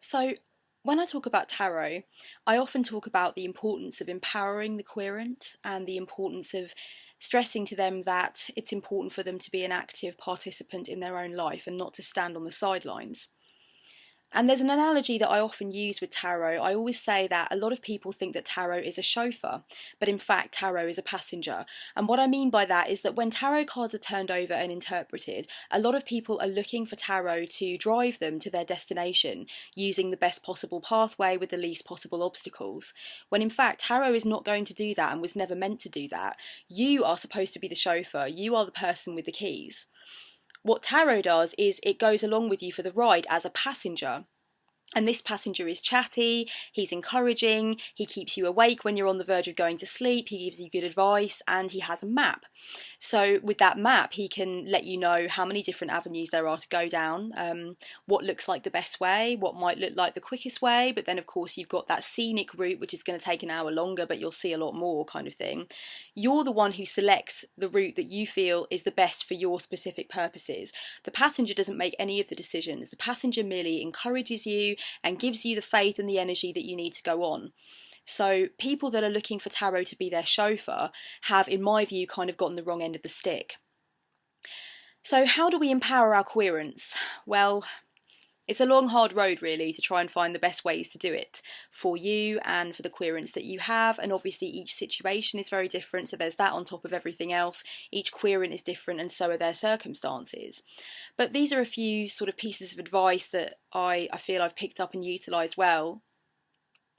So, when I talk about tarot, I often talk about the importance of empowering the querent and the importance of stressing to them that it's important for them to be an active participant in their own life and not to stand on the sidelines. And there's an analogy that I often use with tarot. I always say that a lot of people think that tarot is a chauffeur, but in fact, tarot is a passenger. And what I mean by that is that when tarot cards are turned over and interpreted, a lot of people are looking for tarot to drive them to their destination using the best possible pathway with the least possible obstacles. When in fact, tarot is not going to do that and was never meant to do that. You are supposed to be the chauffeur, you are the person with the keys. What tarot does is it goes along with you for the ride as a passenger. And this passenger is chatty, he's encouraging, he keeps you awake when you're on the verge of going to sleep, he gives you good advice, and he has a map. So with that map, he can let you know how many different avenues there are to go down, what looks like the best way, what might look like the quickest way, but then of course you've got that scenic route which is going to take an hour longer but you'll see a lot more kind of thing. You're the one who selects the route that you feel is the best for your specific purposes. The passenger doesn't make any of the decisions. The passenger merely encourages you and gives you the faith and the energy that you need to go on. So people that are looking for tarot to be their chauffeur have, in my view, kind of gotten the wrong end of the stick. So how do we empower our querents? Well, it's a long, hard road, really, to try and find the best ways to do it for you and for the querents that you have. And obviously each situation is very different, so there's that on top of everything else. Each querent is different and so are their circumstances. But these are a few sort of pieces of advice that I feel I've picked up and utilised well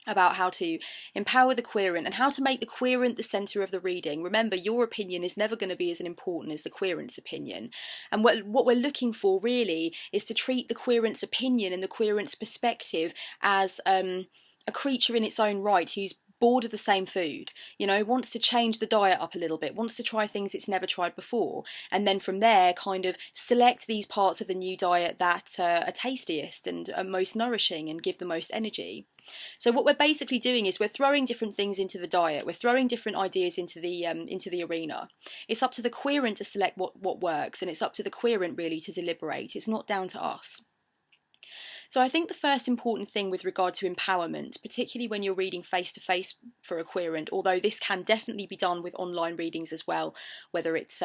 about how to empower the querent and how to make the querent the centre of the reading. Remember, your opinion is never going to be as important as the querent's opinion. And what we're looking for really is to treat the querent's opinion and the querent's perspective as a creature in its own right who's bored of the same food, wants to change the diet up a little bit, wants to try things it's never tried before, and then from there kind of select these parts of the new diet that are tastiest and are most nourishing and give the most energy. So what we're basically doing is we're throwing different things into the diet, we're throwing different ideas into the arena. It's up to the querent to select what works, and it's up to the querent really to deliberate. It's not down to us. So I think the first important thing with regard to empowerment, particularly when you're reading face-to-face for a querent, although this can definitely be done with online readings as well, whether it's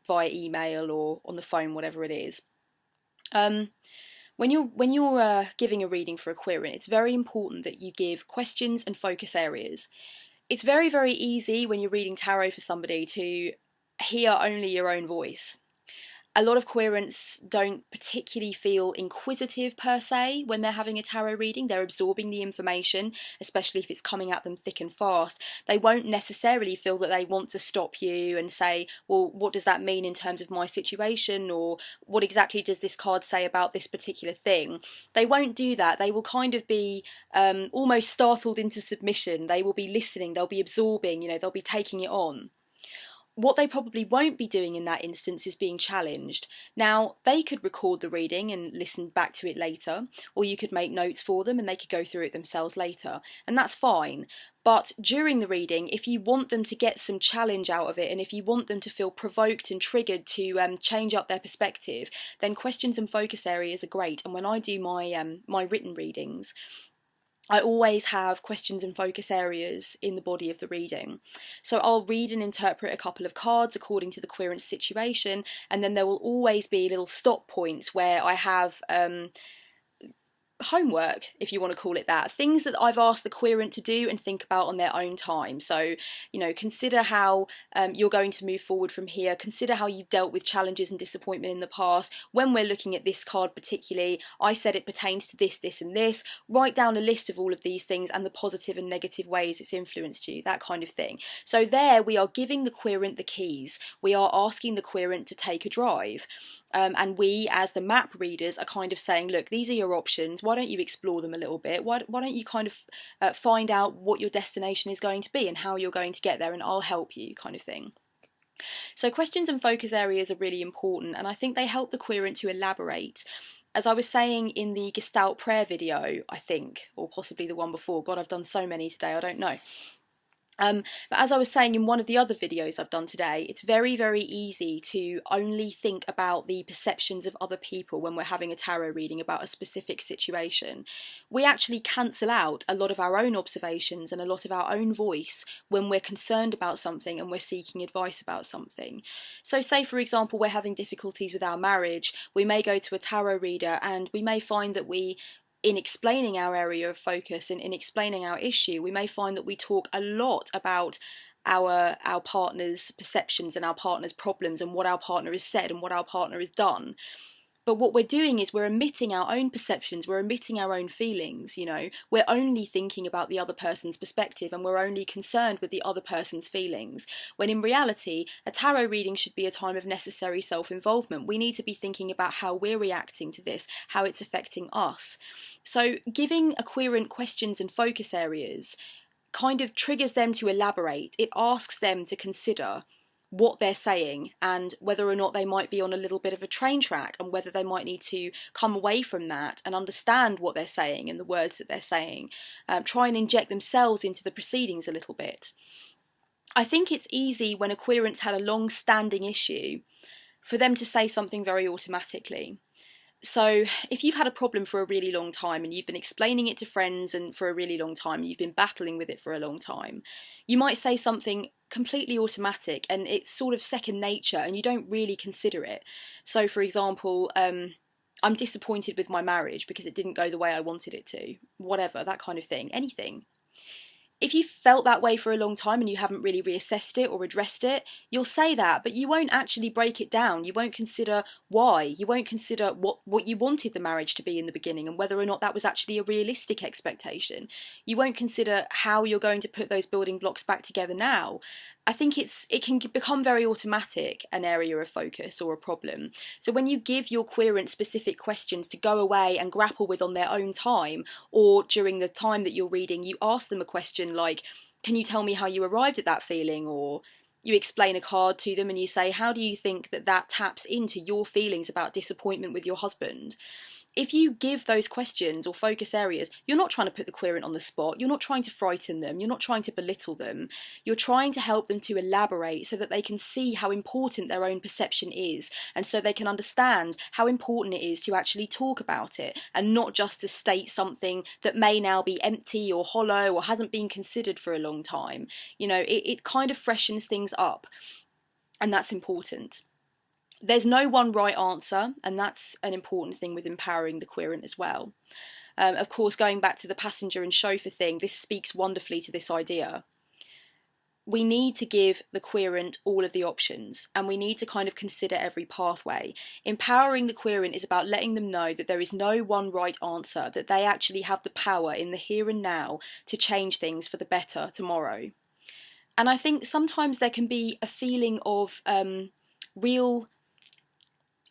via email or on the phone, whatever it is. When you're giving a reading for a querent, it's very important that you give questions and focus areas. It's very, very easy when you're reading tarot for somebody to hear only your own voice. A lot of querents don't particularly feel inquisitive per se when they're having a tarot reading. They're absorbing the information, especially if it's coming at them thick and fast. They won't necessarily feel that they want to stop you and say, well, what does that mean in terms of my situation, or what exactly does this card say about this particular thing? They won't do that. They will kind of be almost startled into submission. They will be listening, they'll be absorbing, they'll be taking it on. What they probably won't be doing in that instance is being challenged. Now, they could record the reading and listen back to it later, or you could make notes for them and they could go through it themselves later, and that's fine. But during the reading, if you want them to get some challenge out of it, and if you want them to feel provoked and triggered to change up their perspective, then questions and focus areas are great. And when I do my written readings, I always have questions and focus areas in the body of the reading. So I'll read and interpret a couple of cards according to the querent's situation, and then there will always be little stop points where I have homework, if you want to call it that, things that I've asked the querent to do and think about on their own time. So, consider how you're going to move forward from here, consider how you've dealt with challenges and disappointment in the past. When we're looking at this card particularly, I said it pertains to this, this and this. Write down a list of all of these things and the positive and negative ways it's influenced you, that kind of thing. So there we are giving the querent the keys. We are asking the querent to take a drive. And we, as the map readers, are kind of saying, look, these are your options. Why don't you explore them a little bit? Why don't you kind of find out what your destination is going to be and how you're going to get there, and I'll help you, kind of thing. So questions and focus areas are really important, and I think they help the querent to elaborate. As I was saying in the Gestalt prayer video, I think, or possibly the one before, God, I've done so many today, I don't know. But as I was saying in one of the other videos I've done today, it's very, very easy to only think about the perceptions of other people when we're having a tarot reading about a specific situation. We actually cancel out a lot of our own observations and a lot of our own voice when we're concerned about something and we're seeking advice about something. So say, for example, we're having difficulties with our marriage, we may go to a tarot reader and we may find that in explaining our area of focus and in explaining our issue, we may find that we talk a lot about our partner's perceptions and our partner's problems and what our partner has said and what our partner has done. But what we're doing is we're omitting our own perceptions, we're omitting our own feelings, We're only thinking about the other person's perspective and we're only concerned with the other person's feelings. When in reality, a tarot reading should be a time of necessary self-involvement. We need to be thinking about how we're reacting to this, how it's affecting us. So giving a querent questions and focus areas kind of triggers them to elaborate. It asks them to consider what they're saying and whether or not they might be on a little bit of a train track and whether they might need to come away from that and understand what they're saying and the words that they're saying, try and inject themselves into the proceedings a little bit. I think it's easy when a querent's had a long-standing issue for them to say something very automatically. So if you've had a problem for a really long time and you've been explaining it to friends and for a really long time, you've been battling with it for a long time, you might say something completely automatic and it's sort of second nature and you don't really consider it. So for example, I'm disappointed with my marriage because it didn't go the way I wanted it to, whatever, that kind of thing, anything. If you've felt that way for a long time and you haven't really reassessed it or addressed it, you'll say that, but you won't actually break it down. You won't consider why. You won't consider what you wanted the marriage to be in the beginning and whether or not that was actually a realistic expectation. You won't consider how you're going to put those building blocks back together now. I think it can become very automatic, an area of focus or a problem. So when you give your querent specific questions to go away and grapple with on their own time, or during the time that you're reading, you ask them a question like, can you tell me how you arrived at that feeling? Or you explain a card to them and you say, how do you think that taps into your feelings about disappointment with your husband? If you give those questions or focus areas, you're not trying to put the querent on the spot, you're not trying to frighten them, you're not trying to belittle them, you're trying to help them to elaborate so that they can see how important their own perception is and so they can understand how important it is to actually talk about it and not just to state something that may now be empty or hollow or hasn't been considered for a long time. It kind of freshens things up, and that's important. There's no one right answer, and that's an important thing with empowering the querent as well. Of course, going back to the passenger and chauffeur thing, this speaks wonderfully to this idea. We need to give the querent all of the options, and we need to kind of consider every pathway. Empowering the querent is about letting them know that there is no one right answer, that they actually have the power in the here and now to change things for the better tomorrow. And I think sometimes there can be a feeling of real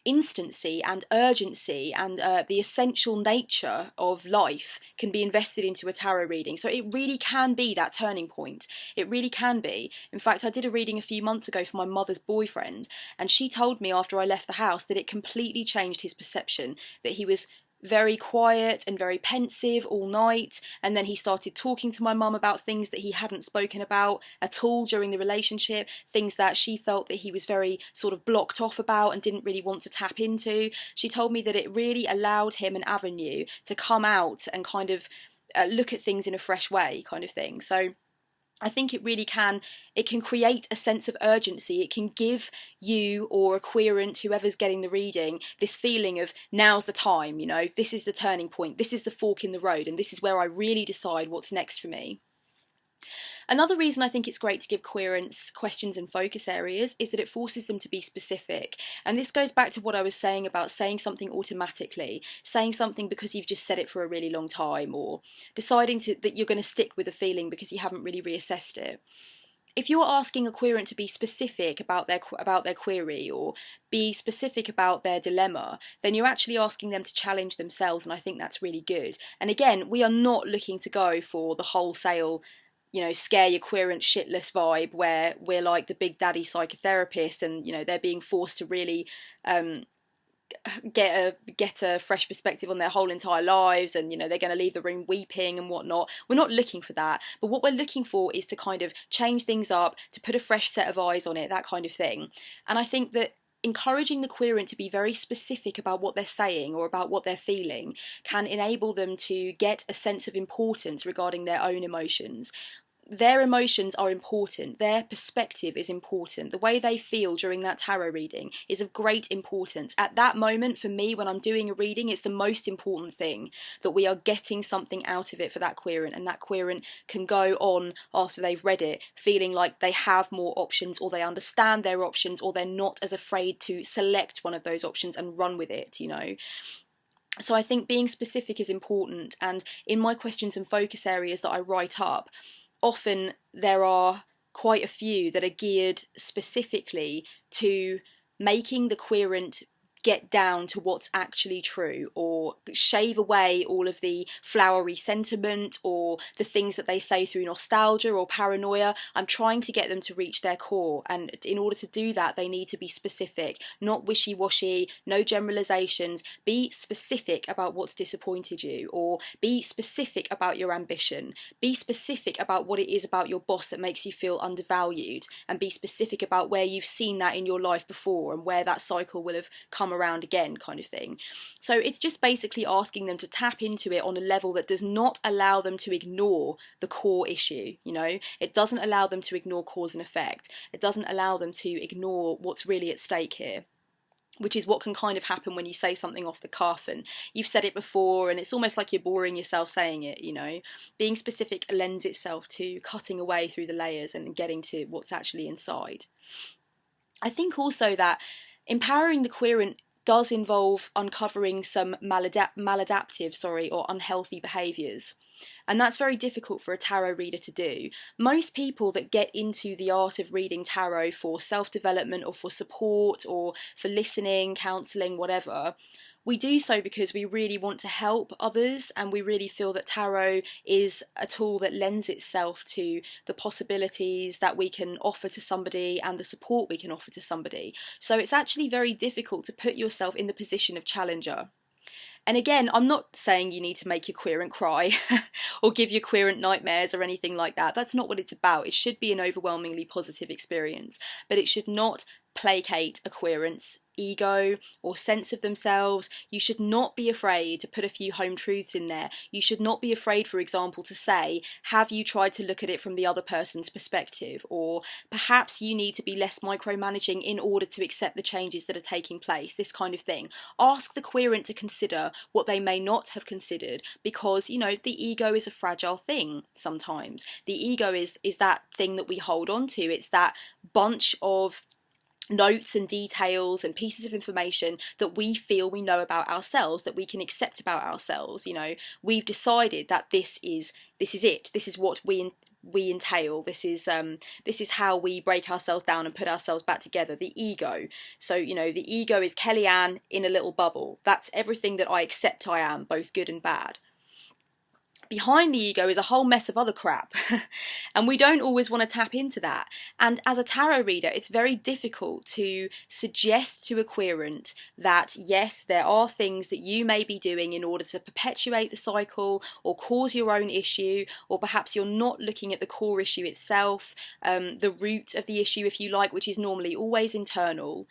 instancy and urgency and the essential nature of life can be invested into a tarot reading. So it really can be that turning point. It really can be. In fact, I did a reading a few months ago for my mother's boyfriend, and she told me after I left the house that it completely changed his perception, that he was very quiet and very pensive all night, and then he started talking to my mum about things that he hadn't spoken about at all during the relationship, things that she felt that he was very sort of blocked off about and didn't really want to tap into. She told me that it really allowed him an avenue to come out and kind of look at things in a fresh way, kind of thing. So I think it really can create a sense of urgency. It can give you or a querent, whoever's getting the reading, this feeling of now's the time, this is the turning point, this is the fork in the road, and this is where I really decide what's next for me. Another reason I think it's great to give querents questions and focus areas is that it forces them to be specific. And this goes back to what I was saying about saying something automatically, saying something because you've just said it for a really long time, or deciding that you're going to stick with a feeling because you haven't really reassessed it. If you're asking a querent to be specific about their query or be specific about their dilemma, then you're actually asking them to challenge themselves, and I think that's really good. And again, we are not looking to go for the wholesale scare your querent shitless vibe where we're like the big daddy psychotherapist and, they're being forced to really get a fresh perspective on their whole entire lives, and they're going to leave the room weeping and whatnot. We're not looking for that, but what we're looking for is to kind of change things up, to put a fresh set of eyes on it, that kind of thing. And I think that encouraging the querent to be very specific about what they're saying or about what they're feeling can enable them to get a sense of importance regarding their own emotions. Their emotions are important, their perspective is important, the way they feel during that tarot reading is of great importance. At that moment, for me, when I'm doing a reading, it's the most important thing, that we are getting something out of it for that querent, and that querent can go on after they've read it feeling like they have more options, or they understand their options, or they're not as afraid to select one of those options and run with it, So I think being specific is important, and in my questions and focus areas that I write up, often there are quite a few that are geared specifically to making the querent get down to what's actually true, or shave away all of the flowery sentiment or the things that they say through nostalgia or paranoia. I'm trying to get them to reach their core, and in order to do that they need to be specific, not wishy-washy, no generalizations. Be specific about what's disappointed you, or be specific about your ambition, be specific about what it is about your boss that makes you feel undervalued, and be specific about where you've seen that in your life before and where that cycle will have come around again, kind of thing. So it's just basically asking them to tap into it on a level that does not allow them to ignore the core issue. It doesn't allow them to ignore cause and effect. It doesn't allow them to ignore what's really at stake here, which is what can kind of happen when you say something off the cuff and you've said it before and it's almost like you're boring yourself saying it. Being specific lends itself to cutting away through the layers and getting to what's actually inside. I think also that empowering the querent does involve uncovering some maladaptive or unhealthy behaviours. And that's very difficult for a tarot reader to do. Most people that get into the art of reading tarot for self-development or for support or for listening, counselling, whatever, we do so because we really want to help others, and we really feel that tarot is a tool that lends itself to the possibilities that we can offer to somebody and the support we can offer to somebody. So it's actually very difficult to put yourself in the position of challenger. And again, I'm not saying you need to make your querent cry or give your querent nightmares or anything like that. That's not what it's about. It should be an overwhelmingly positive experience, but it should not placate a querent's ego or sense of themselves. You should not be afraid to put a few home truths in there. You should not be afraid, for example, to say, have you tried to look at it from the other person's perspective? Or perhaps you need to be less micromanaging in order to accept the changes that are taking place, this kind of thing. Ask the querent to consider what they may not have considered, because, the ego is a fragile thing sometimes. The ego is that thing that we hold on to. It's that bunch of notes and details and pieces of information that we feel we know about ourselves, that we can accept about ourselves. We've decided that this is it. This is what we entail. This is how we break ourselves down and put ourselves back together. The ego. So the ego is Kellyanne in a little bubble. That's everything that I accept I am, both good and bad. Behind the ego is a whole mess of other crap, and we don't always want to tap into that. And as a tarot reader, it's very difficult to suggest to a querent that yes, there are things that you may be doing in order to perpetuate the cycle or cause your own issue, or perhaps you're not looking at the core issue itself, the root of the issue, if you like, which is normally always internal.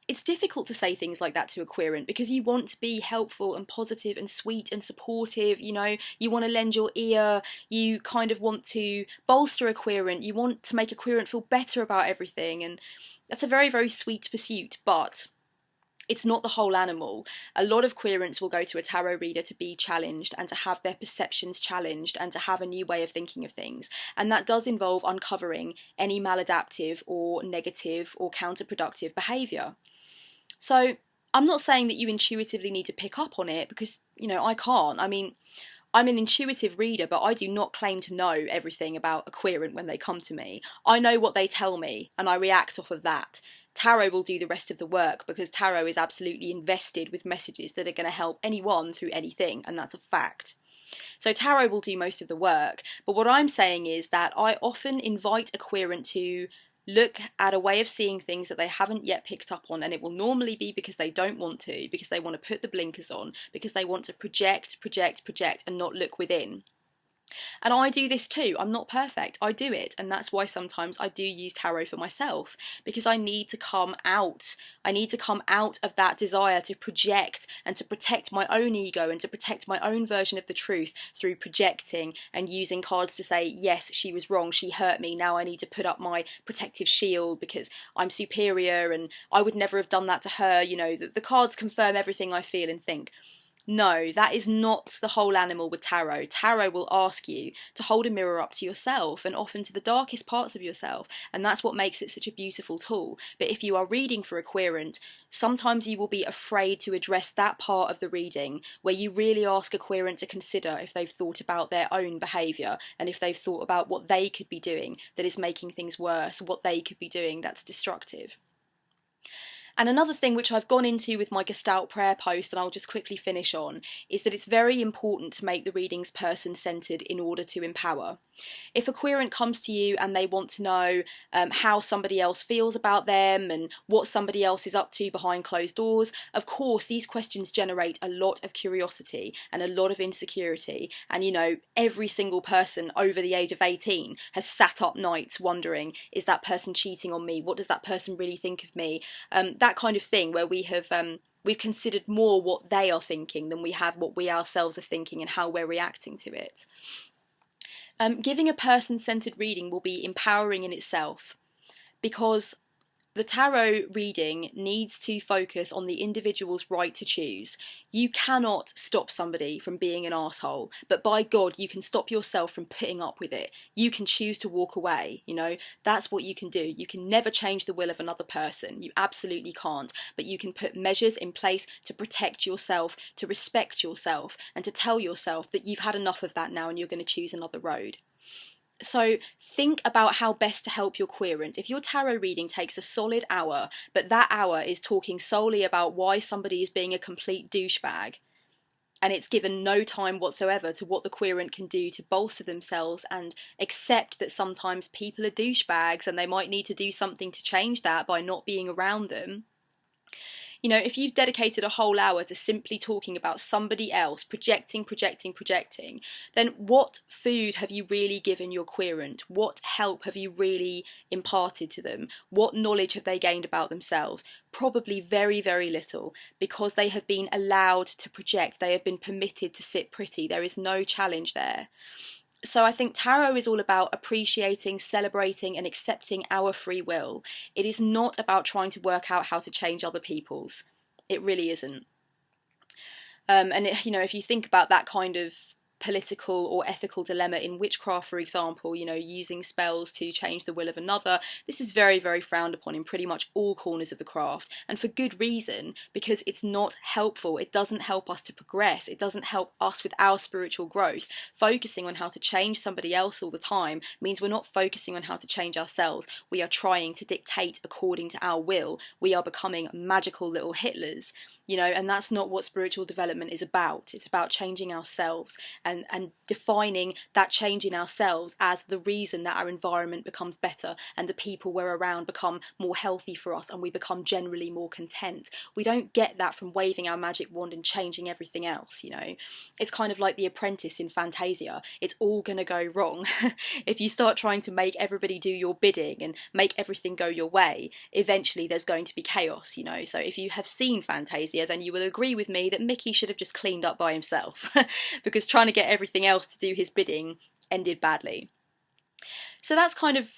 It's difficult to say things like that to a querent because you want to be helpful and positive and sweet and supportive. You want to lend your ear, you kind of want to bolster a querent, you want to make a querent feel better about everything, and that's a very, very sweet pursuit, but it's not the whole animal. A lot of querents will go to a tarot reader to be challenged and to have their perceptions challenged and to have a new way of thinking of things. And that does involve uncovering any maladaptive or negative or counterproductive behaviour. So I'm not saying that you intuitively need to pick up on it, because, I can't. I mean, I'm an intuitive reader, but I do not claim to know everything about a querent when they come to me. I know what they tell me, and I react off of that. Tarot will do the rest of the work, because tarot is absolutely invested with messages that are going to help anyone through anything, and that's a fact. So tarot will do most of the work, but what I'm saying is that I often invite a querent to look at a way of seeing things that they haven't yet picked up on, and it will normally be because they don't want to, because they want to put the blinkers on, because they want to project, and not look within. And I do this too. I'm not perfect. I do it. And that's why sometimes I do use tarot for myself, because I need to come out. I need to come out of that desire to project and to protect my own ego and to protect my own version of the truth through projecting and using cards to say, yes, she was wrong. She hurt me. Now I need to put up my protective shield because I'm superior and I would never have done that to her. You know, the cards confirm everything I feel and think. No, that is not the whole animal with tarot. Tarot will ask you to hold a mirror up to yourself and often to the darkest parts of yourself, and that's what makes it such a beautiful tool. But if you are reading for a querent, sometimes you will be afraid to address that part of the reading where you really ask a querent to consider if they've thought about their own behaviour and if they've thought about what they could be doing that is making things worse, what they could be doing that's destructive. And another thing which I've gone into with my Gestalt prayer post, and I'll just quickly finish on, is that it's very important to make the readings person-centered in order to empower. If a querent comes to you and they want to know how somebody else feels about them and what somebody else is up to behind closed doors, of course these questions generate a lot of curiosity and a lot of insecurity. And you know, every single person over the age of 18 has sat up nights wondering, is that person cheating on me? What does that person really think of me? That kind of thing, where we've considered more what they are thinking than we have what we ourselves are thinking and how we're reacting to it. Giving a person-centered reading will be empowering in itself, because the tarot reading needs to focus on the individual's right to choose. You cannot stop somebody from being an arsehole, but by God, you can stop yourself from putting up with it. You can choose to walk away, you know, that's what you can do. You can never change the will of another person. You absolutely can't, but you can put measures in place to protect yourself, to respect yourself, and to tell yourself that you've had enough of that now and you're going to choose another road. So think about how best to help your querent. If your tarot reading takes a solid hour, but that hour is talking solely about why somebody is being a complete douchebag, and it's given no time whatsoever to what the querent can do to bolster themselves and accept that sometimes people are douchebags and they might need to do something to change that by not being around them. You know, if you've dedicated a whole hour to simply talking about somebody else, projecting, then what food have you really given your querent? What help have you really imparted to them? What knowledge have they gained about themselves? Probably very, very little, because they have been allowed to project. They have been permitted to sit pretty. There is no challenge there. So I think tarot is all about appreciating, celebrating and accepting our free will. It is not about trying to work out how to change other people's. It really isn't. You know, if you think about that kind of political or ethical dilemma in witchcraft, for example, you know, using spells to change the will of another, this is very, very frowned upon in pretty much all corners of the craft, and for good reason, because it's not helpful. It doesn't help us to progress. It doesn't help us with our spiritual growth. Focusing on how to change somebody else all the time means we're not focusing on how to change ourselves. We are trying to dictate according to our will. We are becoming magical little Hitlers. You know, and that's not what spiritual development is about. It's about changing ourselves and defining that change in ourselves as the reason that our environment becomes better and the people we're around become more healthy for us and we become generally more content. We don't get that from waving our magic wand and changing everything else, you know. It's kind of like the apprentice in Fantasia. It's all going to go wrong. If you start trying to make everybody do your bidding and make everything go your way, eventually there's going to be chaos, you know. So if you have seen Fantasia, then you will agree with me that Mickey should have just cleaned up by himself because trying to get everything else to do his bidding ended badly. So that's kind of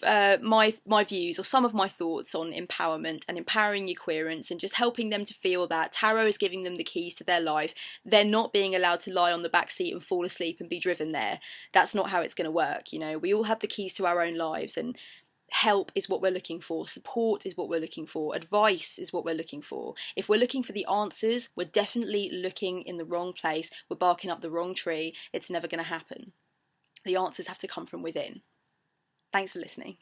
my views, or some of my thoughts on empowerment and empowering your querents and just helping them to feel that tarot is giving them the keys to their life. They're not being allowed to lie on the back seat and fall asleep and be driven there. That's not how it's going to work. You know, we all have the keys to our own lives, and help is what we're looking for, support is what we're looking for, advice is what we're looking for. If we're looking for the answers, we're definitely looking in the wrong place, we're barking up the wrong tree, it's never going to happen. The answers have to come from within. Thanks for listening.